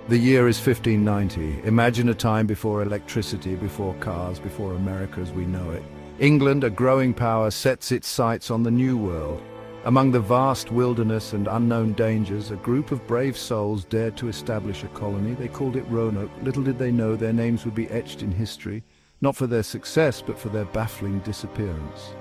The year is 1590. Imagine a time before electricity, before cars, before America as we know it. England, a growing power, sets its sights on the New World. Among the vast wilderness and unknown dangers, a group of brave souls dared to establish a colony. They called it Roanoke. Little did they know their names would be etched in history, not for their success, but for their baffling disappearance.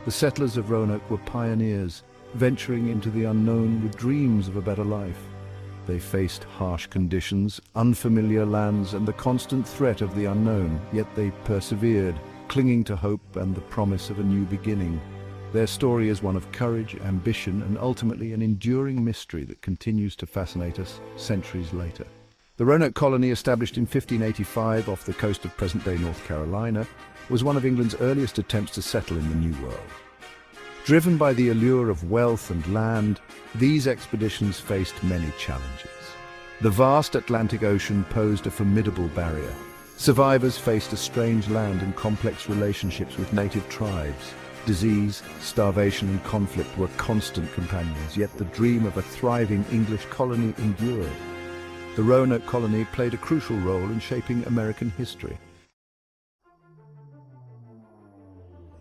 The settlers of Roanoke were pioneers, venturing into the unknown with dreams of a better life. They faced harsh conditions, unfamiliar lands, and the constant threat of the unknown, yet they persevered, clinging to hope and the promise of a new beginning. Their story is one of courage, ambition, and ultimately an enduring mystery that continues to fascinate us centuries later. The Roanoke colony, established in 1585 off the coast of present-day North Carolina, was one of England's earliest attempts to settle in the New World. Driven by the allure of wealth and land, these expeditions faced many challenges. The vast Atlantic Ocean posed a formidable barrier. Survivors faced a strange land and complex relationships with native tribes. Disease, starvation, and conflict were constant companions, yet the dream of a thriving English colony endured. The Roanoke colony played a crucial role in shaping American history.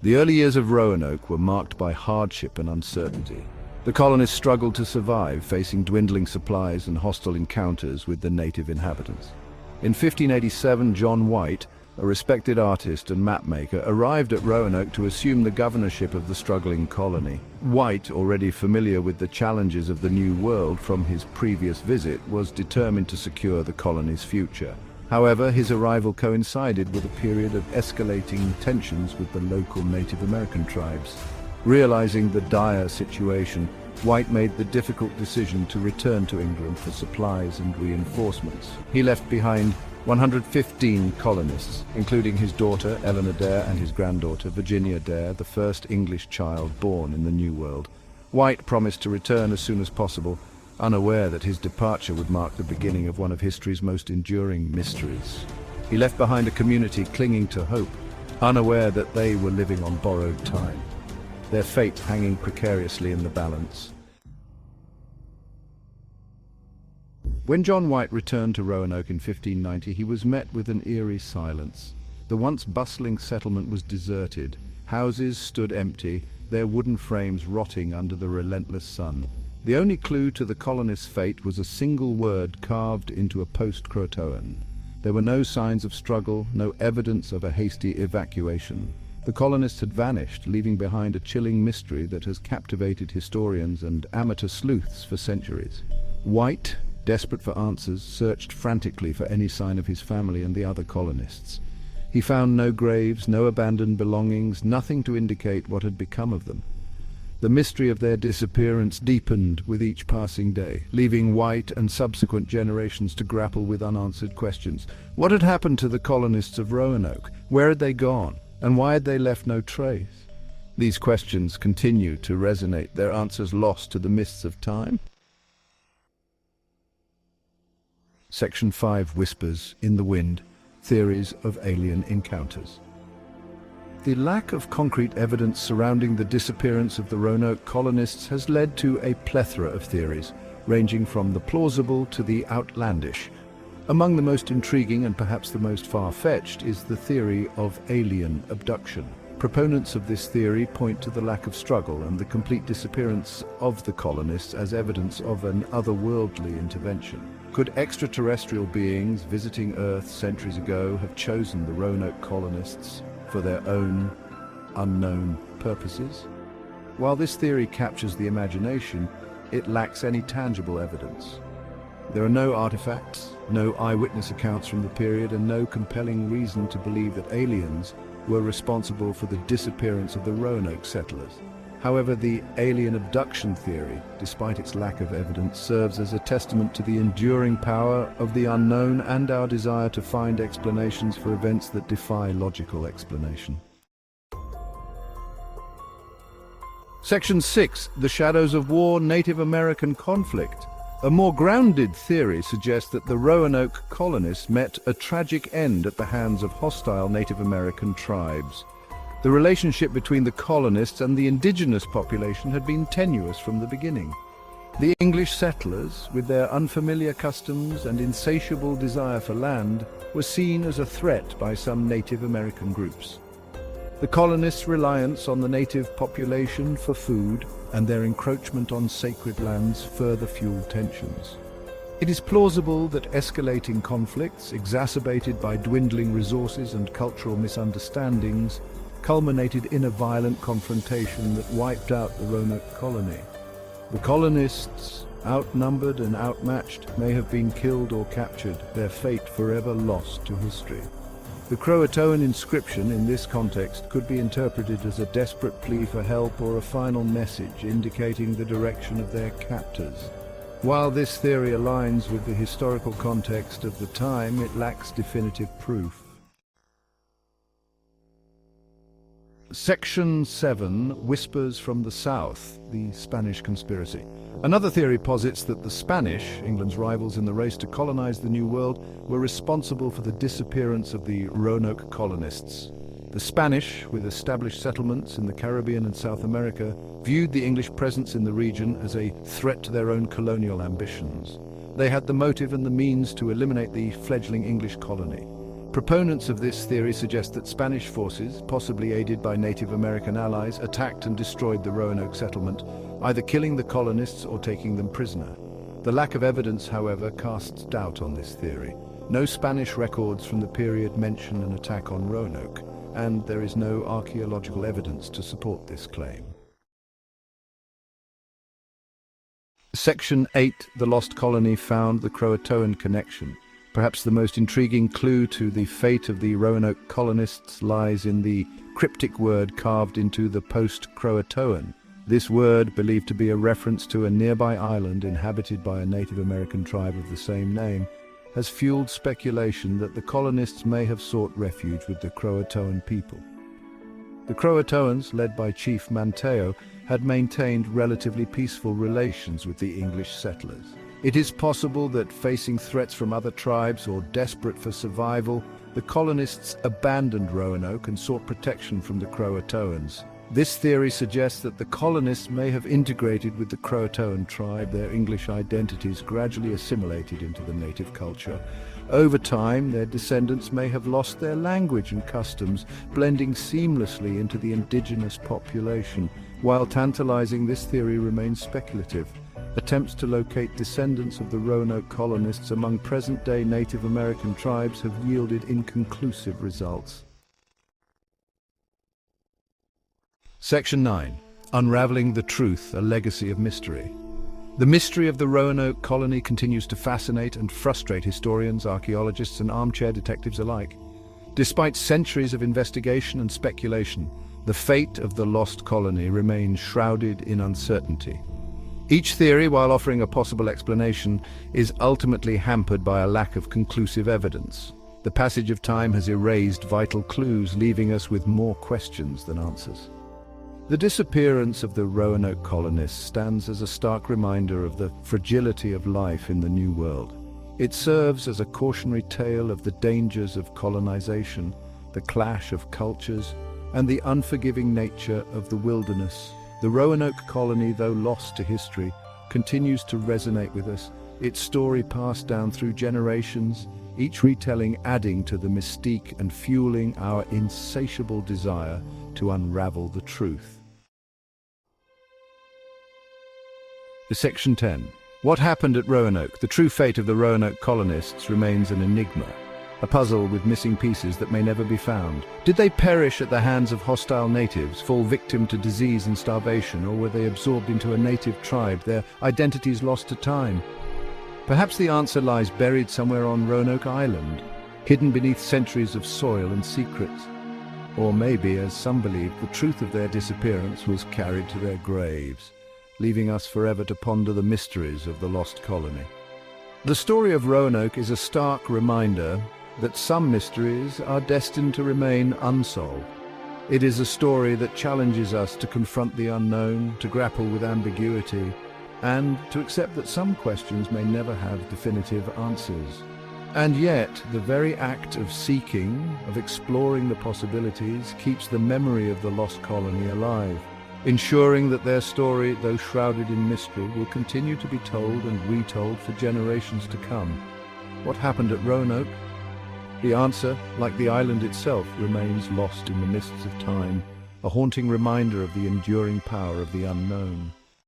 The early years of Roanoke were marked by hardship and uncertainty. The colonists struggled to survive, facing dwindling supplies and hostile encounters with the native inhabitants. In 1587, John White, a respected artist and mapmaker, arrived at Roanoke to assume the governorship of the struggling colony. White, already familiar with the challenges of the New World from his previous visit, was determined to secure the colony's future. However, his arrival coincided with a period of escalating tensions with the local Native American tribes. Realizing the dire situation, White made the difficult decision to return to England for supplies and reinforcements. He left behind 115 colonists, including his daughter Eleanor Dare and his granddaughter Virginia Dare, the first English child born in the New World. White promised to return as soon as possible, unaware that his departure would mark the beginning of one of history's most enduring mysteries. He left behind a community clinging to hope, unaware that they were living on borrowed time, their fate hanging precariously in the balance. When John White returned to Roanoke in 1590, he was met with an eerie silence. The once bustling settlement was deserted. Houses stood empty, their wooden frames rotting under the relentless sun. The only clue to the colonists' fate was a single word carved into a post-Croatoan. There were no signs of struggle, no evidence of a hasty evacuation. The colonists had vanished, leaving behind a chilling mystery that has captivated historians and amateur sleuths for centuries. White, desperate for answers, searched frantically for any sign of his family and the other colonists. He found no graves, no abandoned belongings, nothing to indicate what had become of them. The mystery of their disappearance deepened with each passing day, leaving White and subsequent generations to grapple with unanswered questions. What had happened to the colonists of Roanoke? Where had they gone? And why had they left no trace? These questions continue to resonate, their answers lost to the mists of time. Section 5 whispers in the wind, theories of alien encounters. The lack of concrete evidence surrounding the disappearance of the Roanoke colonists has led to a plethora of theories, ranging from the plausible to the outlandish. Among the most intriguing and perhaps the most far-fetched is the theory of alien abduction. Proponents of this theory point to the lack of struggle and the complete disappearance of the colonists as evidence of an otherworldly intervention. Could extraterrestrial beings visiting Earth centuries ago have chosen the Roanoke colonists for their own unknown purposes? While this theory captures the imagination, it lacks any tangible evidence. There are no artifacts, no eyewitness accounts from the period, and no compelling reason to believe that aliens were responsible for the disappearance of the Roanoke settlers. However, the alien abduction theory, despite its lack of evidence, serves as a testament to the enduring power of the unknown and our desire to find explanations for events that defy logical explanation. Section 6. The Shadows of War, Native American Conflict. A more grounded theory suggests that the Roanoke colonists met a tragic end at the hands of hostile Native American tribes. The relationship between the colonists and the indigenous population had been tenuous from the beginning. The English settlers, with their unfamiliar customs and insatiable desire for land, were seen as a threat by some Native American groups. The colonists' reliance on the native population for food and their encroachment on sacred lands further fueled tensions. It is plausible that escalating conflicts, exacerbated by dwindling resources and cultural misunderstandings, culminated in a violent confrontation that wiped out the Roanoke colony. The colonists, outnumbered and outmatched, may have been killed or captured, their fate forever lost to history. The Croatoan inscription in this context could be interpreted as a desperate plea for help or a final message indicating the direction of their captors. While this theory aligns with the historical context of the time, it lacks definitive proof. Section 7, Whispers from the South, the Spanish conspiracy. Another theory posits that the Spanish, England's rivals in the race to colonize the New World, were responsible for the disappearance of the Roanoke colonists. The Spanish, with established settlements in the Caribbean and South America, viewed the English presence in the region as a threat to their own colonial ambitions. They had the motive and the means to eliminate the fledgling English colony. Proponents of this theory suggest that Spanish forces, possibly aided by Native American allies, attacked and destroyed the Roanoke settlement, either killing the colonists or taking them prisoner. The lack of evidence, however, casts doubt on this theory. No Spanish records from the period mention an attack on Roanoke, and there is no archaeological evidence to support this claim. Section 8, The Lost Colony, found the Croatoan connection. Perhaps the most intriguing clue to the fate of the Roanoke colonists lies in the cryptic word carved into the post-Croatoan. This word, believed to be a reference to a nearby island inhabited by a Native American tribe of the same name, has fueled speculation that the colonists may have sought refuge with the Croatoan people. The Croatoans, led by Chief Manteo, had maintained relatively peaceful relations with the English settlers. It is possible that, facing threats from other tribes or desperate for survival, the colonists abandoned Roanoke and sought protection from the Croatoans. This theory suggests that the colonists may have integrated with the Croatoan tribe, their English identities gradually assimilated into the native culture. Over time, their descendants may have lost their language and customs, blending seamlessly into the indigenous population. While tantalizing, this theory remains speculative. Attempts to locate descendants of the Roanoke colonists among present-day Native American tribes have yielded inconclusive results. Section 9. Unraveling the Truth, a Legacy of Mystery. The mystery of the Roanoke colony continues to fascinate and frustrate historians, archaeologists, and armchair detectives alike. Despite centuries of investigation and speculation, the fate of the lost colony remains shrouded in uncertainty. Each theory, while offering a possible explanation, is ultimately hampered by a lack of conclusive evidence. The passage of time has erased vital clues, leaving us with more questions than answers. The disappearance of the Roanoke colonists stands as a stark reminder of the fragility of life in the New World. It serves as a cautionary tale of the dangers of colonization, the clash of cultures, and the unforgiving nature of the wilderness. The Roanoke colony, though lost to history, continues to resonate with us, its story passed down through generations, each retelling adding to the mystique and fueling our insatiable desire to unravel the truth. Section 10. What happened at Roanoke? The true fate of the Roanoke colonists remains an enigma, a puzzle with missing pieces that may never be found. Did they perish at the hands of hostile natives, fall victim to disease and starvation, or were they absorbed into a native tribe, their identities lost to time? Perhaps the answer lies buried somewhere on Roanoke Island, hidden beneath centuries of soil and secrets. Or maybe, as some believe, the truth of their disappearance was carried to their graves, leaving us forever to ponder the mysteries of the lost colony. The story of Roanoke is a stark reminder that some mysteries are destined to remain unsolved. It is a story that challenges us to confront the unknown, to grapple with ambiguity, and to accept that some questions may never have definitive answers. And yet, the very act of seeking, of exploring the possibilities, keeps the memory of the lost colony alive. ensuring that their story, though shrouded in mystery, will continue to be told and retold for generations to come. What happened at Roanoke? The answer, like the island itself, remains lost in the mists of time, a haunting reminder of the enduring power of the unknown.